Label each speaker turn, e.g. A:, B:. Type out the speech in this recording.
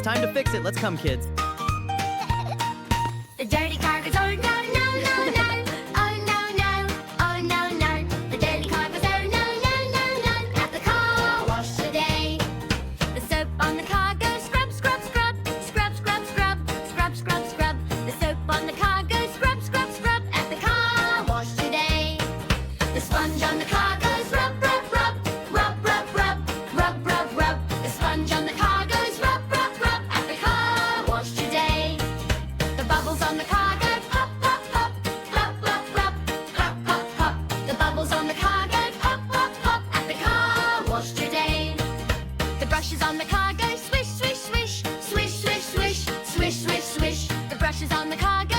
A: time to fix it. Let's come, kids.
B: The dirty car goes, oh no, no, no, no. Oh no, no, oh no, no. The dirty car goes, oh no, no, no, no. At the car wash today. The soap on the car goes, scrub, scrub, scrub. Scrub, scrub, scrub. Scrub, scrub, scrub. The soap on the car goes, scrub, scrub, scrub. At the car wash today. The sponge on the car goes, rub, rub, rub. Rub, rub, rub. Rub, rub, rub. The sponge on the car goes, rub, rub, rub. At the car wash today. The bubbles on the car go pop, pop, pop. Pop, pop, pop. Pop, pop, pop. The bubbles on the car go pop, pop, pop. At the car wash today. The brushes on the car go swish, swish, swish. Swish, swish, swish. Swish, swish, swish. The brushes on the car go